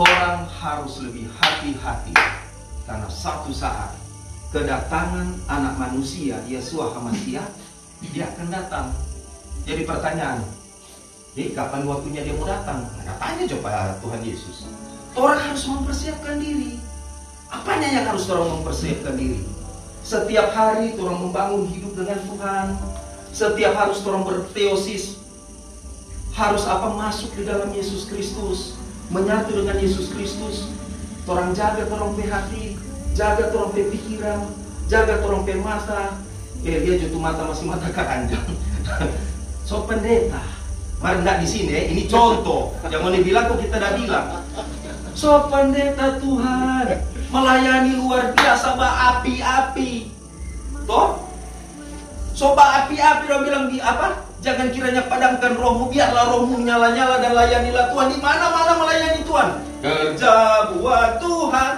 orang harus lebih hati-hati karena satu saat kedatangan anak manusia Yeshua HaMashiach dia akan datang. Jadi pertanyaan, kapan waktunya dia mau datang? Nah, tanya coba Tuhan Yesus. Orang harus mempersiapkan diri. Apanya yang harus orang mempersiapkan diri? Setiap hari orang membangun hidup dengan Tuhan. Setiap harus orang berteosis. Harus masuk di dalam Yesus Kristus, menyatu dengan Yesus Kristus. Orang jaga orang pe hati, jaga orang pe pikiran, jaga orang pe mata. Dia jatuh mata masih mata keranjang. So pendeta, mari enggak di sini. Ini contoh. Jangan dibilang kok kita dah bilang. So pendeta Tuhan melayani luar biasa, api-api. Toh? Soba api-api, orang bilang di apa? Jangan kiranya padamkan rohmu, biarlah rohmu nyala-nyala dan layanilah Tuhan. Di mana-mana melayani Tuhan. Kerja buat Tuhan.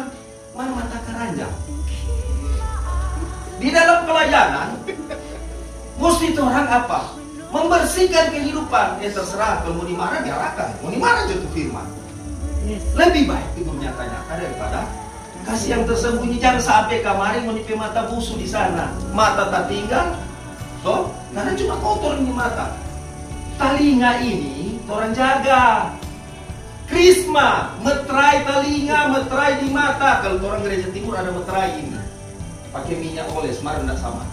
Mana mata keranjang? Di dalam pelayanan, mesti orang apa? Membersihkan kehidupan. Terserah, kalau mau dimarah diarahkan. Mau dimarah jatuh firman. Lebih baik itu nyata-nyata daripada kasih yang tersembunyi. Jangan sampai kemarin menipu mata busuk di sana. Mata tak tinggal. Toh, karena cuma kotor ini mata. Telinga ini orang jaga. Krisma, meterai telinga, meterai di mata. Kalau orang gereja timur ada meterai ini. Pakai minyak oles, mari enggak sama.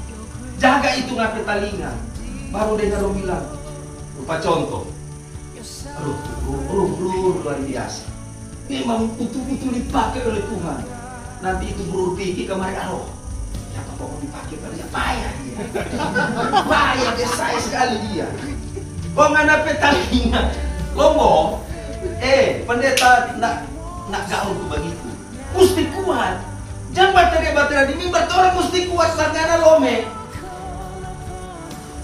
Jaga itu ngapain telinga. Baru dengar orang bilang. Lupa contoh. Luar biasa. Memang betul-betul dipakai oleh Tuhan. Nanti itu bro pikir kemarin ya kok dipakai kali ya payah dia. Payah besar sekali dia. Kok nggak dapet telinga? Lombok. Pendeta nak gaul tuh begitu. Mesti kuat. Jangan baterai di mimbar orang mesti kuat sarjana lome.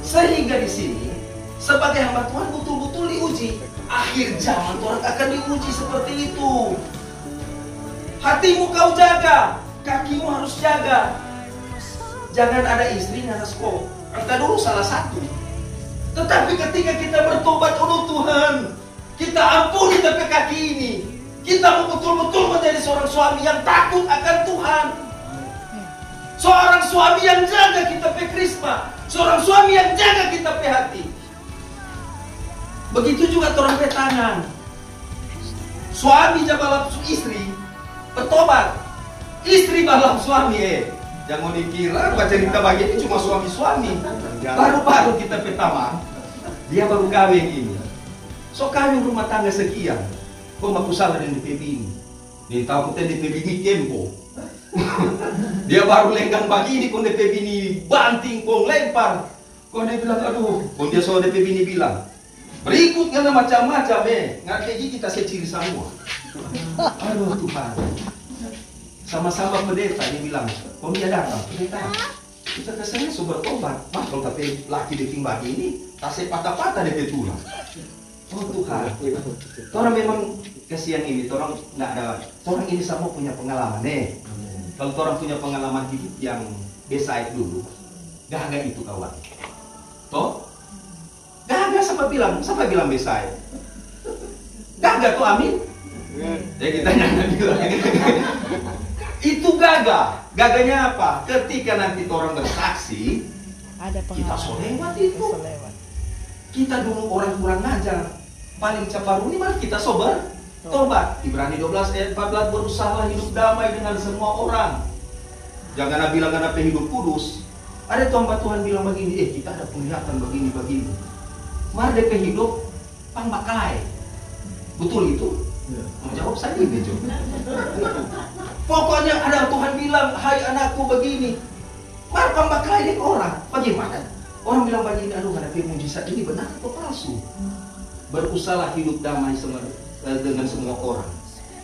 Sehingga di sini sebagai hamba Tuhan betul-betul diuji. Akhir zaman orang akan diuji seperti itu. Hatimu kau jaga, kakimu harus jaga. Jangan ada istri nggak sekolah. Kita dulu salah satu. Tetapi ketika kita bertobat, oh Tuhan, kita ampuni tapi kaki ini. Kita betul-betul menjadi seorang suami yang takut akan Tuhan. Seorang suami yang jaga kita pe krisma. Seorang suami yang jaga kita pe hati. Begitu juga orang pe tangan. Suami jaga istri, bertobat. Istri balap suami. Jangan dikira baca cerita bagi ini cuma suami-suami. Baru-baru kita pertama, dia baru kawin ini. So kawin rumah tangga sekian. Kok aku salah dengan DP ini? Nih tahu kita DP ini kempo. Dia baru lenggang begini, kok DP ini banting, kok lempar. Kok dia bilang aduh, kok dia soal DP ini bilang. Berikutnya macam-macam ngerti kita seciri semua. Aduh Tuhan. Sama-sama pendeta dia bilang, kok dia datang pendeta. Kita kesannya sobat tobat. Kalau tapi laki di bagi ini, tasnya patah-patah dia tulang. Oh Tuhan, orang memang kesian ini, orang nggak ada. Orang ini semua punya pengalaman Kalau orang punya pengalaman hidup yang besar dulu, gagal itu kawan. Toh? Gagal siapa bilang besar? Gagal tuh amin. Jadi kita jangan bilang. Itu gagal. Gagalnya apa? Ketika nanti orang bersaksi, ada kita solewat itu. Kita dulu orang kurang ngajar. Paling cepat ini mari kita sober. Tobat. Ibrani 12 ayat 14, berusaha hidup damai dengan semua orang. Jangan bilang karena hidup kudus. Ada Tuhan bilang begini, kita ada penglihatan begini. Mari dia hidup pangbakalai. Betul itu? Menjawab saya ini juga. Pokoknya ada Tuhan bilang, hai anakku begini. Mari pangbakalai dia ke orang. Bagaimana? Orang bilang begini, aduh ada mujizat ini benar atau palsu? Berusaha hidup damai dengan semua orang.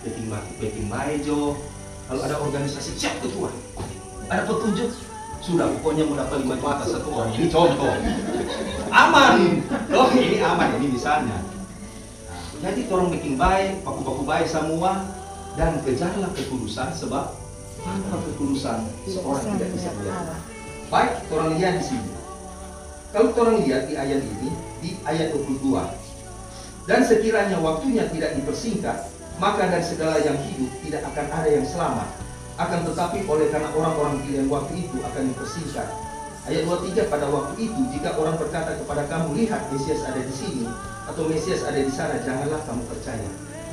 Peting Maejo. Kalau ada organisasi siap ketua. Ada petunjuk. Sudah pokoknya mau dapat 5 juta satu orang. Ini contoh. Aman. Loh ini aman ini misalnya. Jadi orang bikin baik, paku-paku baik semua. Dan kejarlah kekudusan sebab tanpa kekudusan seorang tidak bisa melihat. Baik, orang lihat di sini. Kalau orang lihat di ayat ini, di ayat 22. Dan sekiranya waktunya tidak dipersingkat, maka dari segala yang hidup tidak akan ada yang selamat. Akan tetapi oleh karena orang-orang pilihan waktu itu akan dipersingkat. Ayat 23, pada waktu itu jika orang berkata kepada kamu, lihat Mesias ada di sini atau Mesias ada di sana, janganlah kamu percaya.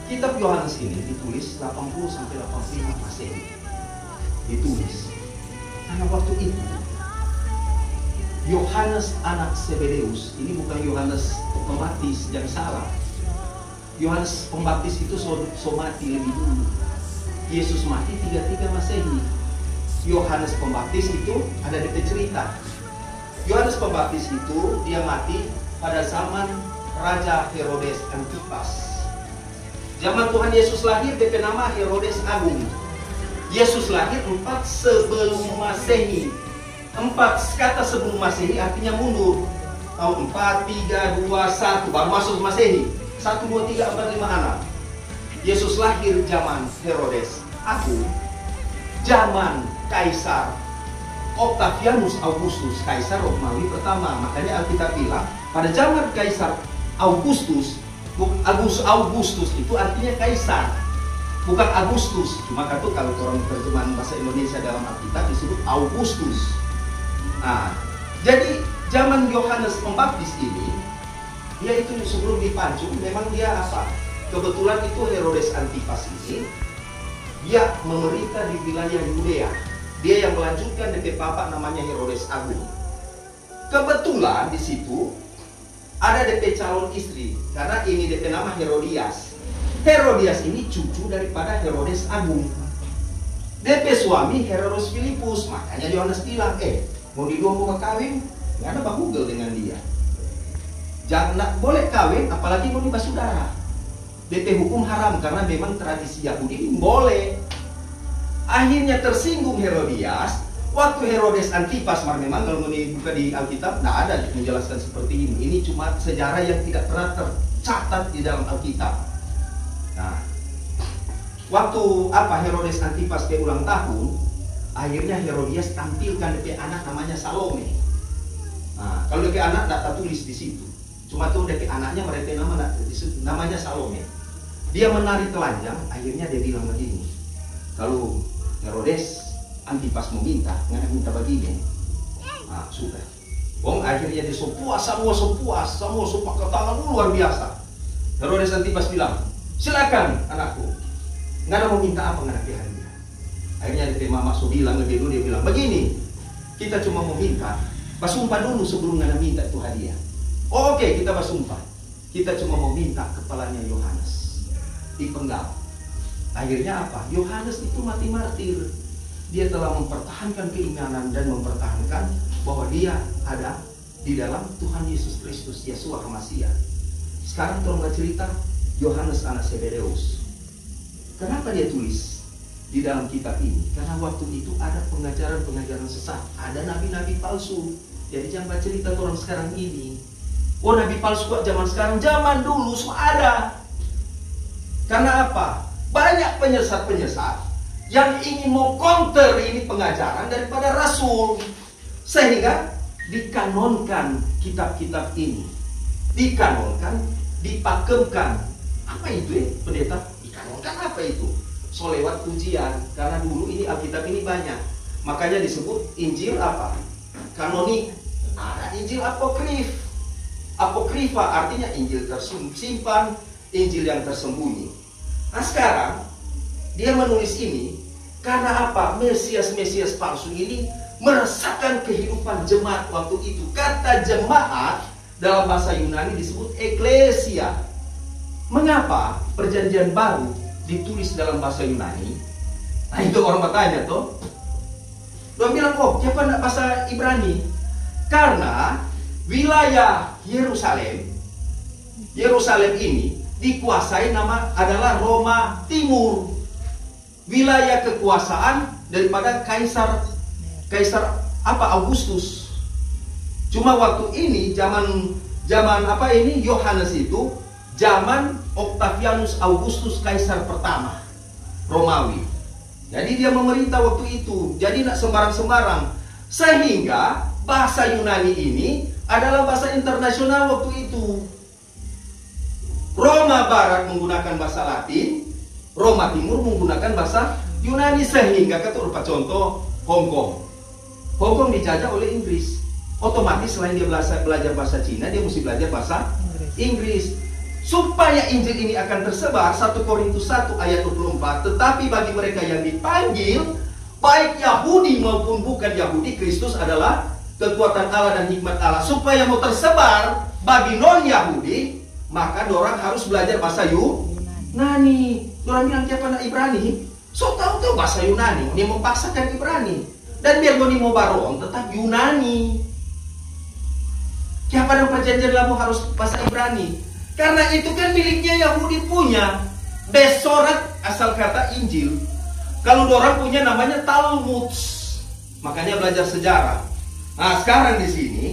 Kitab Yohanes ini ditulis 80 sampai 85 Masehi. Ditulis karena waktu itu Yohanes anak Zebedeus, ini bukan Yohanes Pembaptis yang salah. Yohanes Pembaptis itu so mati lebih dulu. Yesus mati 33 Masehi. Yohanes Pembaptis itu ada di cerita. Yohanes Pembaptis itu dia mati pada zaman Raja Herodes Antipas. Zaman Tuhan Yesus lahir, DP nama Herodes Agung. Yesus lahir 4 sebelum Masehi. 4 kata sebelum Masehi artinya mundur. Tahun 4, 3, 2, 1 baru masuk Masehi. 1, 2, 3, 4, 5, 6. Yesus lahir zaman Herodes Agung, zaman Kaisar Octavianus Augustus, Kaisar Romawi pertama. Makanya Alkitab bilang pada zaman Kaisar Augustus, Augustus itu artinya Kaisar, bukan Agustus. Cuma kalau orang terjemahan bahasa Indonesia dalam Alkitab disebut Augustus. Nah, jadi zaman Yohanes Pembaptis ini, dia itu sebelum dipancung, memang dia apa? Kebetulan itu Herodes Antipas ini, dia memerintah di wilayah Yudea. Dia yang melanjutkan dari bapak namanya Herodes Agung. Kebetulan di situ ada DP calon istri, karena ini DP nama Herodias. Herodias ini cucu daripada Herodes Agung. DP suami Herodes Filipus, makanya Yohanes bilang, mau mau kawin, nggak ada bahugel dengan dia. Jangan boleh kawin, apalagi mau nikah saudara. DP hukum haram karena memang tradisi Yahudi ini boleh. Akhirnya tersinggung Herodias. Waktu Herodes Antipas, memang kalau buka di Alkitab tidak ada menjelaskan seperti ini. Ini cuma sejarah yang tidak pernah tercatat di dalam Alkitab. Nah, waktu Herodes Antipas ulang tahun, akhirnya Herodias tampilkan DP anak namanya Salome. Nah, kalau DP anak tidak tertulis di situ. Cuma tuh DP anaknya mereka namanya Salome. Dia menari telanjang, akhirnya dia bilang begini, kalau Herodes Antipas mau minta, nggak minta begini. Nah, sudah. Akhirnya dia semua pakai tangan luar biasa. Herodes Antipas bilang, silakan anakku. Nggak ada mau minta apa nggak hari dia. Akhirnya dia mama bilang lebih dulu, dia bilang begini, kita cuma mau minta, basumpah dulu sebelum nggak minta itu hadiah. Oke, kita basumpah. Kita cuma mau minta kepalanya Yohanes dipenggal. Akhirnya apa? Yohanes itu mati martir. Dia telah mempertahankan keimanan dan mempertahankan bahwa dia ada di dalam Tuhan Yesus Kristus, Yesua Masias. Sekarang tolonglah cerita Yohanes anak Zebedeus. Kenapa dia tulis di dalam kitab ini? Karena waktu itu ada pengajaran sesat, ada nabi-nabi palsu. Jadi jangan baca cerita orang sekarang ini. Nabi palsu kok zaman sekarang? Zaman dulu semua ada. Karena apa? Banyak penyesat-penyesat yang ingin mau counter ini pengajaran daripada Rasul, sehingga dikanonkan kitab-kitab ini, dikanonkan, dipakemkan. Apa itu pendeta? Dikanonkan apa itu? So lewat ujian, karena dulu ini Alkitab ini banyak, makanya disebut Injil apa? Kanonik. Ada Injil apokrif. Apokrifa artinya Injil tersimpan, Injil yang tersembunyi. Nah sekarang dia menulis ini karena apa? Mesias-Mesias palsu ini meresahkan kehidupan jemaat waktu itu. Kata jemaat dalam bahasa Yunani disebut eklesia. Mengapa perjanjian baru ditulis dalam bahasa Yunani? Nah itu orang bertanya tuh. Dia bilang, siapa nak bahasa Ibrani? Karena wilayah Yerusalem ini dikuasai adalah Roma Timur. Wilayah kekuasaan daripada Kaisar Augustus. Cuma waktu ini zaman Yohanes itu zaman Octavianus Augustus, Kaisar pertama Romawi. Jadi dia memerintah waktu itu. Jadi nak sembarang-sembarang. Sehingga bahasa Yunani ini adalah bahasa internasional waktu itu. Roma Barat menggunakan bahasa Latin, Roma Timur menggunakan bahasa Yunani, sehingga kata berupa contoh Hong Kong. Hong Kong dijajah oleh Inggris. Otomatis selain dia belajar bahasa Cina, dia mesti belajar bahasa Inggris. Supaya Injil ini akan tersebar, 1 Korintus 1 ayat 24, tetapi bagi mereka yang dipanggil, baik Yahudi maupun bukan Yahudi, Kristus adalah kekuatan Allah dan hikmat Allah. Supaya mau tersebar bagi non-Yahudi, maka orang harus belajar bahasa Yunani. Orang bilang tiap anak Ibrani, so tahu bahasa Yunani, dia memaksakan Ibrani. Dan biar mau baron tetap Yunani. Siapa yang perjanjian lama harus bahasa Ibrani? Karena itu kan miliknya Yahudi punya. Besorat asal kata Injil. Kalau orang punya namanya Talmud. Makanya belajar sejarah. Nah sekarang di sini,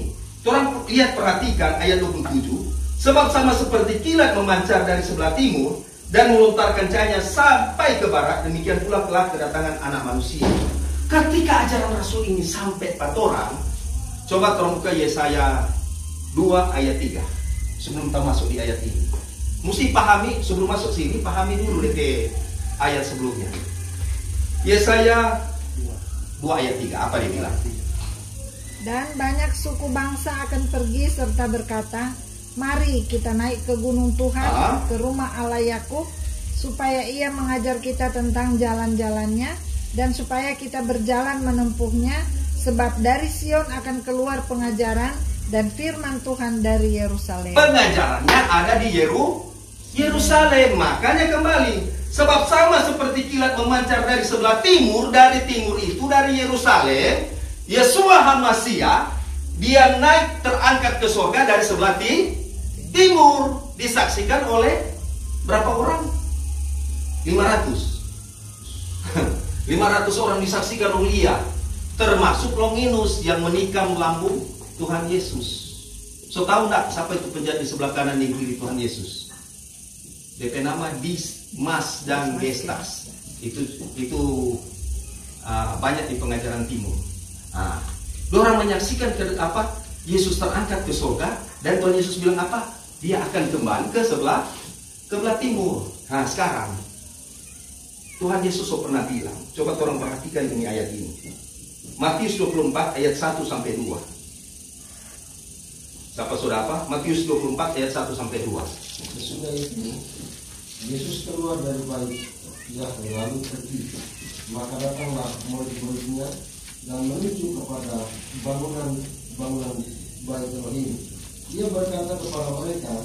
orang lihat perhatikan ayat 27. Sebab sama seperti kilat memancar dari sebelah timur dan melontarkan cahayanya sampai ke barat, demikian pula telah kedatangan Anak Manusia. Ketika ajaran Rasul ini sampai pada orang, coba tolong buka Yesaya 2 ayat 3. Sebelum kita masuk di ayat ini, mesti pahami, sebelum masuk sini, pahami dulu deh ayat sebelumnya. Yesaya 2 ayat 3, apa dia bilang? Dan banyak suku bangsa akan pergi serta berkata, mari kita naik ke gunung Tuhan, ke rumah Allah Yakub, supaya ia mengajar kita tentang jalan-jalannya, dan supaya kita berjalan menempuhnya, sebab dari Sion akan keluar pengajaran dan firman Tuhan dari Yerusalem. Pengajarannya ada di Yerusalem. Makanya kembali, sebab sama seperti kilat memancar dari sebelah timur, dari timur itu dari Yerusalem, Yeshua HaMashiach dia naik terangkat ke surga dari sebelah timur, disaksikan oleh berapa orang? 500 orang disaksikan oleh dia, termasuk Longinus yang menikam lambung Tuhan Yesus. So tahu enggak siapa itu penjahat di sebelah kanan dan kiri Tuhan Yesus? DP nama Dismas dan Gestas. Itu banyak di pengajaran timur. Orang menyaksikan Yesus terangkat ke surga, dan Tuhan Yesus bilang apa? Dia akan kembali ke sebelah timur. Nah sekarang Tuhan Yesus pernah bilang, coba orang perhatikan ini ayat ini. Matius 24 ayat 1 sampai 2. Siapa sudah apa? Matius 24 ayat 1 sampai 2. Sesudah itu Yesus keluar dari bait lalu pergi. Maka datanglah murid-muridnya dan menuju kepada bangunan bait Elohim. Dia berkata kepada mereka,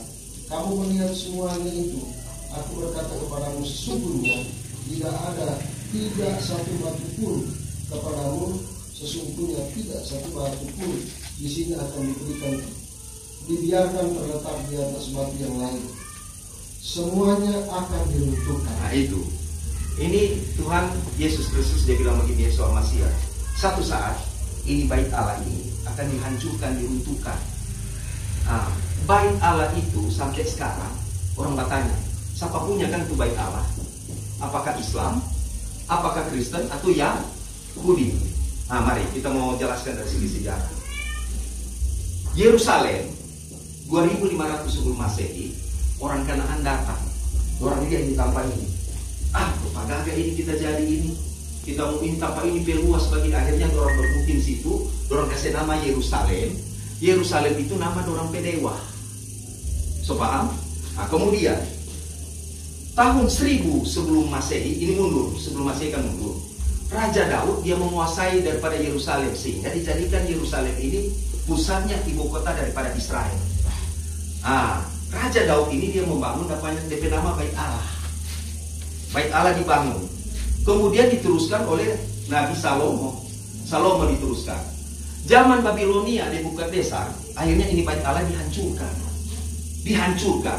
kamu melihat semuanya itu. Aku berkata kepadamu, sesungguhnya tidak satu batu pun kepadamu, sesungguhnya tidak satu batu pun di sini akan dibiarkan terletak di atas batu yang lain. Semuanya akan diruntuhkan. Nah itu, ini Tuhan Yesus Kristus dia bilang begini, Yeshua HaMashiach, satu saat ini bait Allah ini akan dihancurkan, diruntuhkan. Bait Allah itu sampai sekarang orang bertanya, siapa punya kan itu bait Allah? Apakah Islam, apakah Kristen, atau Yahudi? Mari kita mau jelaskan dari segi sejarah. Yerusalem 2500 sebelum Masehi, orang Kanaan datang. Orang lihat di tanpa ini, agak ini kita jadi ini, kita mau minta apa ini peluas bagi, akhirnya orang bermukim situ, orang kasih nama Yerusalem. Yerusalem itu nama orang pedewa. So paham? Kemudian tahun 1000 sebelum Masehi, ini mundur, sebelum Masehi kan mundur. Raja Daud dia menguasai daripada Yerusalem, sehingga dijadikan Yerusalem ini pusatnya, ibu kota daripada Israel. Raja Daud ini dia membangun DP nama Bait Allah. Bait Allah dibangun. Kemudian diteruskan oleh Nabi Salomo. Salomo diteruskan. Zaman Babilonia Nebukadnezar, akhirnya ini Bait Allah dihancurkan.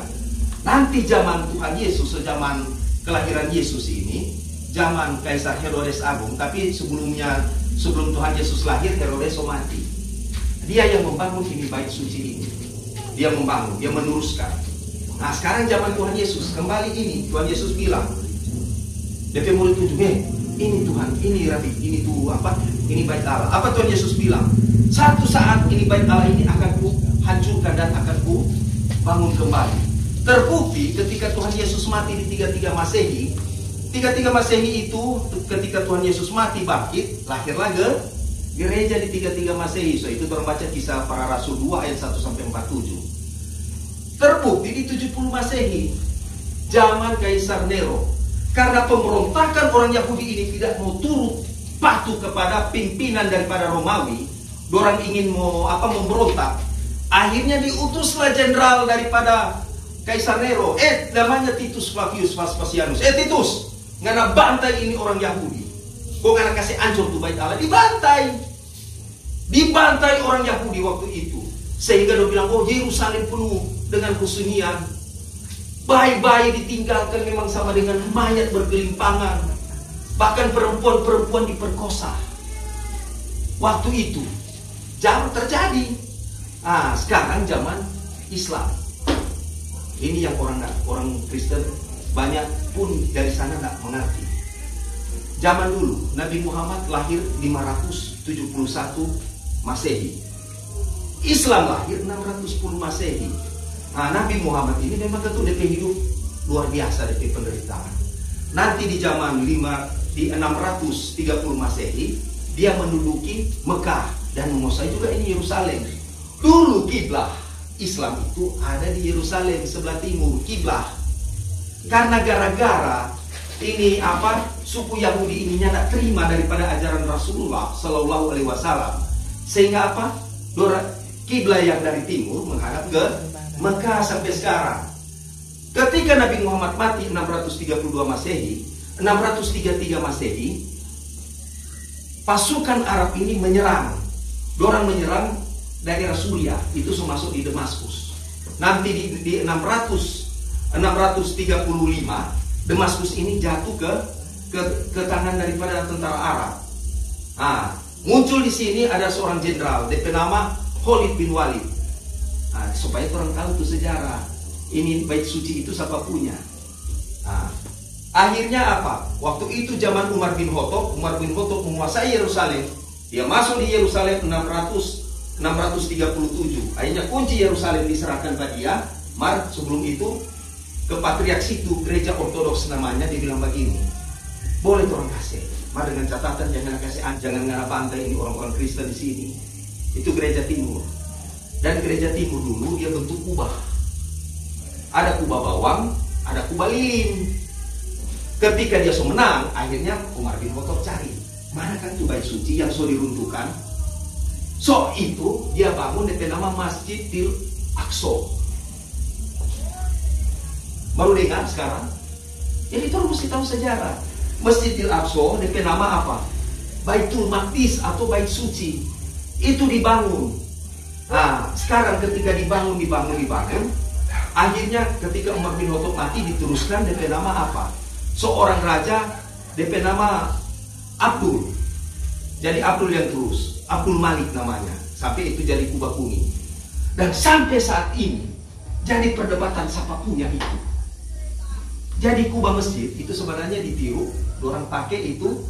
Nanti zaman Tuhan Yesus, zaman kelahiran Yesus ini, zaman Kaisar Herodes Agung, tapi sebelum Tuhan Yesus lahir, Herodes mati. Dia yang membangun ini bait suci ini. Dia membangun, dia meneruskan. Nah sekarang zaman Tuhan Yesus, kembali ini Tuhan Yesus bilang, DP murid tujuh, ini Tuhan, ini Rabi, ini tuh apa? Ini bait Allah. Apa Tuhan Yesus bilang? Satu saat ini bait Allah ini akan ku hancurkan dan akan ku bangun kembali. Terbukti ketika Tuhan Yesus mati di 33 Masehi, 33 Masehi itu ketika Tuhan Yesus mati bangkit, lahirlah gereja di 33 Masehi. So itu orang baca Kisah Para Rasul 2 ayat 1 sampai 47. Terbukti di 70 Masehi, zaman Kaisar Nero. Karena pemberontakan orang Yahudi ini tidak mau turut patuh kepada pimpinan daripada Romawi, orang ingin memberontak. Akhirnya diutuslah jenderal daripada Kaisar Nero, namanya Titus Flavius Vespasianus. Titus, ngana bantai ini orang Yahudi. Kok ngana kasih ancur tuh bait Allah, dibantai orang Yahudi waktu itu. Sehingga dia bilang, oh Yerusalem penuh dengan kesunyian. Bayi-bayi ditinggalkan memang sama dengan mayat bergelimpangan. Bahkan perempuan-perempuan diperkosa. Waktu itu zaman terjadi. Sekarang zaman Islam. Ini yang orang Kristen banyak pun dari sana nggak mengerti. Zaman dulu Nabi Muhammad lahir 571 Masehi. Islam lahir 610 Masehi. Nabi Muhammad ini memang tentu DP hidup luar biasa, DP penderitaan. Nanti di zaman 630 Masehi dia menduduki Mekah dan menguasai juga ini Yerusalem. Dulu kiblat Islam itu ada di Yerusalem sebelah timur, kiblat. Karena gara-gara ini suku Yahudi ini tidak terima daripada ajaran Rasulullah Shallallahu Alaihi Wasallam, sehingga kiblat yang dari timur menghadap ke Mekah sampai sekarang. Ketika Nabi Muhammad mati 632 Masehi, 633 Masehi, pasukan Arab ini menyerang. Dorang menyerang daerah Suriah, itu masuk di Damaskus. Nanti di 635 Damaskus ini jatuh ke tangan daripada tentara Arab. Muncul di sini ada seorang jenderal, DP nama Khalid bin Walid. Supaya orang tahu itu sejarah. Ini bait suci itu siapa punya. Akhirnya apa? Waktu itu zaman Umar bin Khattab menguasai Yerusalem. Dia masuk di Yerusalem 637. Akhirnya kunci Yerusalem diserahkan pada dia. Sebelum itu ke Patriark situ, gereja Ortodoks namanya, dibilang begini, boleh orang kasih, dengan catatan jangan bantai ini orang-orang Kristen di sini. Itu gereja timur. Dan gereja timur dulu dia bentuk kubah. Ada kubah bawang, ada kubah lilin. Ketika dia menang, akhirnya Umar bin Khattab cari mana kan itu bait suci yang diruntuhkan. Itu dia bangun dengan nama Masjidil Aqsa. Baru dengar sekarang. Jadi terus mesti tahu sejarah. Masjidil Aqsa dengan nama apa? Baitul Maqdis atau bait suci. Itu dibangun. Sekarang ketika dibangun, akhirnya ketika Umar bin Khattab mati diteruskan dengan nama apa? Seorang raja DP nama Abdul. Jadi Abdul yang terus, Abdul Malik namanya. Sampai itu jadi kubah kuning. Dan sampai saat ini jadi perdebatan siapa punya itu. Jadi kubah masjid itu sebenarnya ditiru, orang pakai itu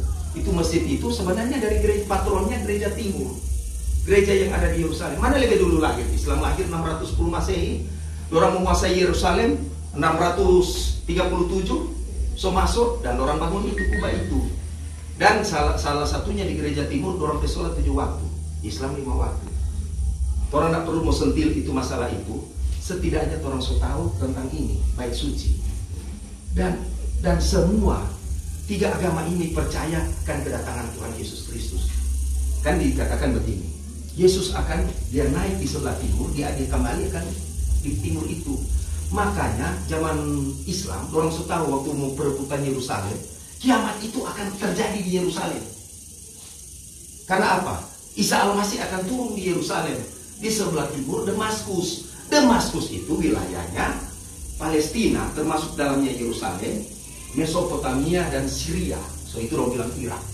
masjid itu sebenarnya dari gereja patronnya gereja timur. Gereja yang ada di Yerusalem. Mana lebih dulu lahir? Islam lahir 610 Masehi. Orang menguasai Yerusalem 637. Masuk dan orang bangun itu kubah itu. Dan salah satunya di gereja timur orang sholat 7 waktu, Islam 5 waktu. Orang tidak perlu mau sentil itu masalah itu. Setidaknya orang tahu tentang ini bait suci. Dan semua tiga agama ini percaya akan kedatangan Tuhan Yesus Kristus. Kan dikatakan begini, Yesus dia naik di sebelah timur, dia kembali akan di timur itu. Makanya zaman Islam, orang tahu waktu mau perebutan Yerusalem, kiamat itu akan terjadi di Yerusalem. Karena apa? Isa Al-Masih akan turun di Yerusalem. Di sebelah timur Damaskus. Damaskus itu wilayahnya Palestina, termasuk dalamnya Yerusalem, Mesopotamia dan Syria. Itu orang bilang Irak.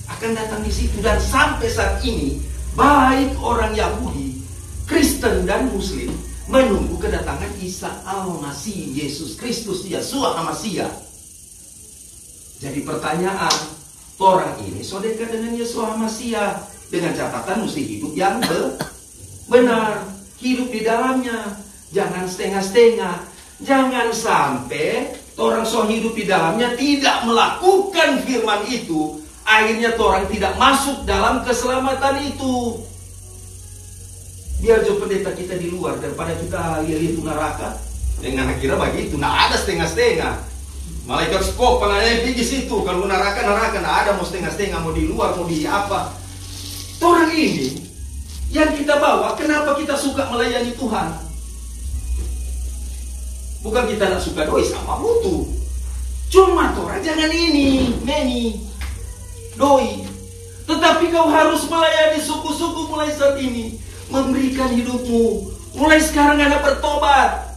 Akan datang di situ, dan sampai saat ini baik orang Yahudi, Kristen dan Muslim menunggu kedatangan Isa Al-Masih, Yesus Kristus, Yeshua HaMashiach. Jadi pertanyaan, orang ini dekat dengan Yeshua HaMashiach, dengan catatan mesti hidup yang benar, hidup di dalamnya, jangan setengah-setengah, jangan sampai Orang so hidup di dalamnya tidak melakukan firman itu, akhirnya orang tidak masuk dalam keselamatan itu. Biar jo pendeta kita di luar daripada kita lihat itu neraka. Dengan kira begitu, nah ada setengah-setengah. Malaikat skop penanya pergi situ. Kalau neraka nah ada mau setengah-setengah, mau di luar, mau di apa. Orang ini yang kita bawa, kenapa kita suka melayani Tuhan? Bukan kita tidak suka doi sama mutu. Cuma orang jangan meni doi. Tetapi kau harus melayani suku-suku mulai saat ini. Memberikan hidupmu. Mulai sekarang ada bertobat.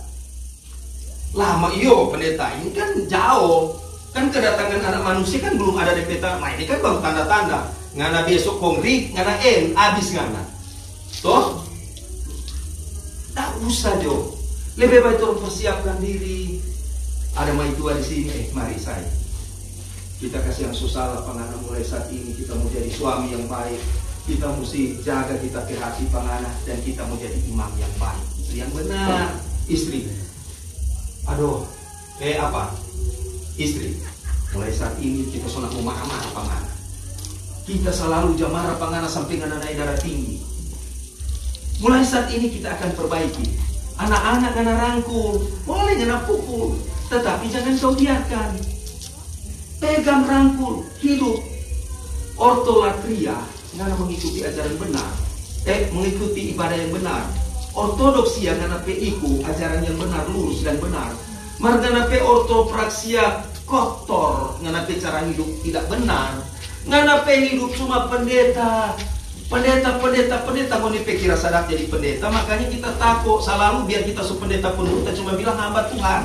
Lama iyo pendeta ini kan jauh. Kan kedatangan anak manusia kan belum ada di peta. Nah ini kan baru tanda-tanda. Ngana besok kongrik, ngana abis ngana. Toh? Tak usah jo. Lebih baik orang persiapkan diri. Ada maitua di sini. Mari saya. Kita kasih yang susah pangana mulai saat ini. Kita mau jadi suami yang baik. Kita mesti jaga kita ke hati pangana. Dan kita mau jadi imam yang baik. Istri yang benar. Istri. Aduh. Apa? Istri. Mulai saat ini kita sudah mau marah-marah pangana. Kita selalu marah pangana sampai ngana naik darah tinggi. Mulai saat ini kita akan perbaiki. Anak-anak ngana rangkul, boleh ngana pukul, tetapi jangan kau biarkan. Pegang rangkul, hidup. Ortolatria, ngana mengikuti ajaran benar. Mengikuti ibadah yang benar. Ortodoksia ngana iku ajaran yang benar, lurus dan benar. Margana ortopraksia kotor, ngana cara hidup tidak benar. Ngana hidup cuma pendeta mau dipikir sadap jadi pendeta. Makanya kita takut selalu biar kita pendeta penuh, kita cuma bilang hamba Tuhan.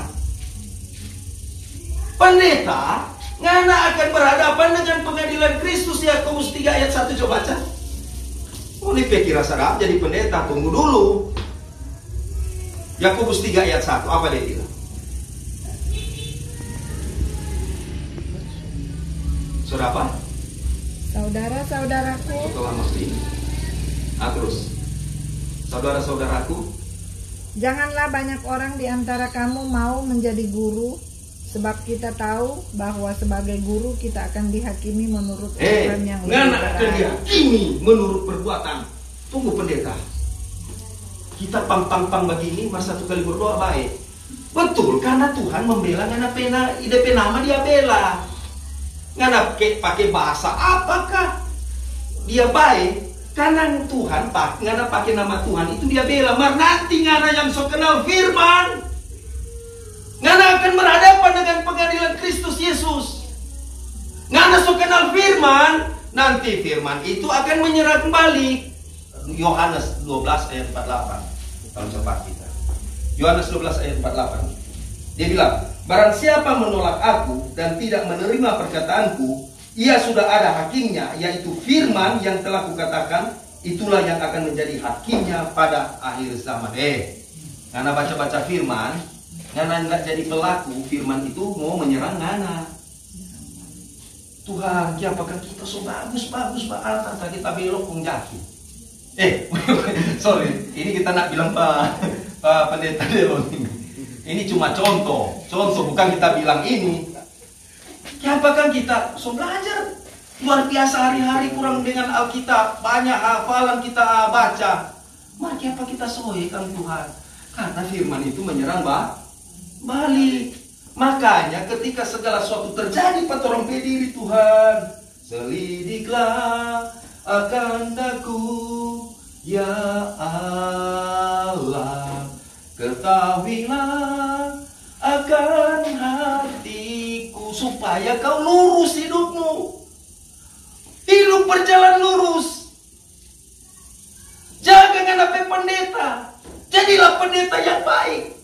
Pendeta ngana akan berhadapan dengan pengadilan Kristus. Yakobus 3 ayat 1 coba baca. Mau dipikir sadap jadi pendeta, tunggu dulu. Yakobus 3 ayat 1 apa dia bilang? Saudara apa? Saudara-saudaraku. Setelah mesti. Terus. Saudara-saudaraku. Janganlah banyak orang di antara kamu mau menjadi guru, sebab kita tahu bahwa sebagai guru kita akan dihakimi menurut aturan yang lebih berat. Akan dihakimi menurut perbuatan. Tunggu pendeta. Kita pang begini, masa satu kali berdoa baik. Betul, karena Tuhan membela ngana ide nama dia bela. Ngana pakai bahasa apakah dia baik? Karena Tuhan ngana pakai nama Tuhan itu dia bela. Nanti ngana yang so kenal firman, ngana akan berhadapan dengan pengadilan Kristus Yesus. Ngana so kenal firman, nanti firman itu akan menyerah kembali. Yohanes 12 ayat 48. Tahun cepat kita. Yohanes 12 ayat 48. Dia bilang, barang siapa menolak aku dan tidak menerima perkataanku, ia sudah ada hakimnya, yaitu firman yang telah kukatakan, itulah yang akan menjadi hakimnya pada akhir zaman. Ngana baca-baca firman, ngana nggak jadi pelaku, firman itu mau menyerang ngana. Tuhan, apakah kita so bagus Pak, kita belok kong jaki. Sorry, ini kita nak bilang Pak Pendeta Delon. Ini cuma contoh, bukan kita bilang ini. Apakah kita so belajar luar biasa hari-hari kurang dengan Alkitab, banyak hafalan kita baca. Mari apa kita sohkan Tuhan, karena firman itu menyerang balik. Makanya ketika segala sesuatu terjadi pada orang berdiri Tuhan, selidiklah akan daku ya Allah, ketahuilah akan hatiku, supaya kau lurus hidupmu. Hidup berjalan lurus. Jangan ngana pendeta. Jadilah pendeta yang baik.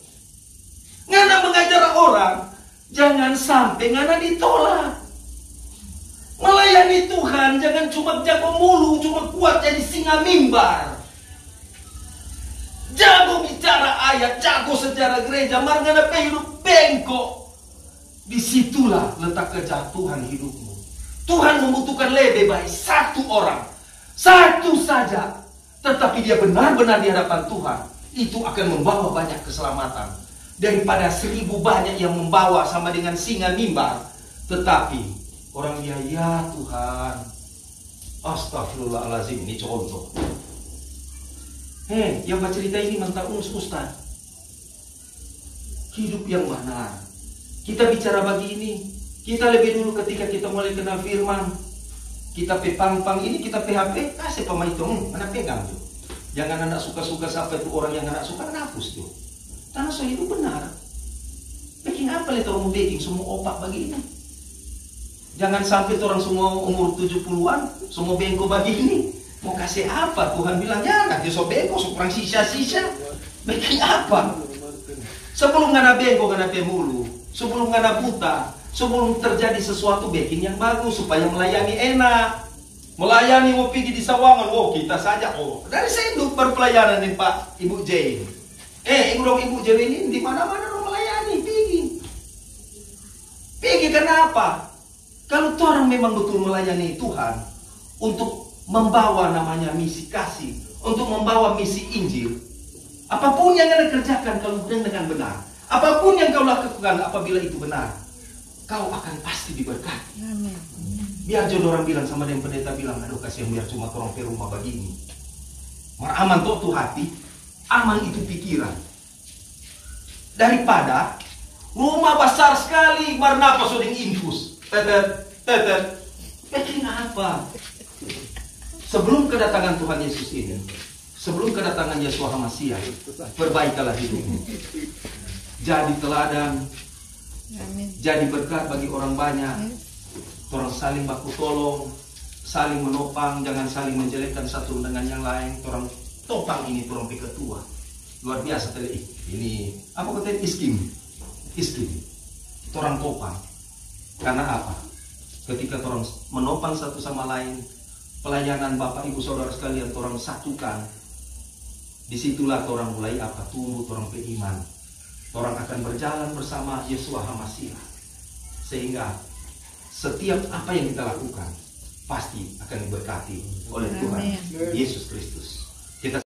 Ngana mengajar orang, jangan sampai ngana ditolak. Melayani Tuhan jangan cuma jago mulu, cuma kuat jadi singa mimbar. Jago bicara ayat, jago sejarah gereja, margana hidup bengkok. Disitulah letak kejatuhan hidupmu. Tuhan membutuhkan lebih baik satu orang, satu saja, tetapi dia benar-benar di hadapan Tuhan. Itu akan membawa banyak keselamatan. daripada 1000 banyak yang membawa sama dengan singa mimbar. Tetapi orang dia, ya Tuhan, astagfirullahaladzim, ini contoh. Yang bercerita ini mentah Ustaz. Hidup yang benar. Kita bicara begini, kita lebih dulu ketika kita mulai kenal firman, kita pepang-pang ini, kita PHP, kasih pemain itu, mana pegang tuh. Jangan anak suka-suka siapa itu orang yang anak suka, hapus tuh. Karena soal itu benar. Baking apa lihat orang mau baking, semua opak begini. Jangan sampai orang semua umur 70-an, semua bengko begini. Mau kasih apa? Tuhan bilang, jangan, dia so bengko, so perang sisa-sisa. Baking apa? Sebelum ngana bengko, ngana pemulu. Sebelum ngana buta. Sebelum terjadi sesuatu, baking yang bagus. Supaya melayani enak. Melayani mau pergi di Sawangan. Oh, kita saja. Oh, dari saya hidup berpelayanan nih Pak, Ibu Jane. Ibu Jane ini di mana-mana orang melayani. Pergi kenapa? Kalau orang memang betul melayani Tuhan untuk membawa namanya misi kasih, untuk membawa misi Injil, apapun yang Anda kerjakan kalau dengan benar, apapun yang kau lakukan apabila itu benar, kau akan pasti diberkati. Amin. Biar jodoh orang bilang sama dengan pendeta bilang, aduh kasihan biar cuma orang pe rumah begini. Aman tuh hati, aman itu pikiran. Daripada rumah besar sekali, marnapa sudah infus. Tetet. Bikin apa? Sebelum kedatangan Tuhan Yesus ini, sebelum kedatangan Yeshua HaMasyiah, perbaikilah hidupmu. Jadi teladan, jadi berkat bagi orang banyak. Orang saling baku tolong, saling menopang, jangan saling menjelekkan satu dengan yang lain. Orang topang ini, orang ketua. Luar biasa tadi. Ini apa kata iskim? Orang topang. Karena apa? Ketika orang menopang satu sama lain, pelayanan Bapak Ibu Saudara sekalian orang satukan, disitulah orang mulai apa? Tumbuh orang beriman. Orang akan berjalan bersama Yeshua HaMasyiah. Sehingga setiap apa yang kita lakukan pasti akan diberkati oleh Tuhan Yesus Kristus.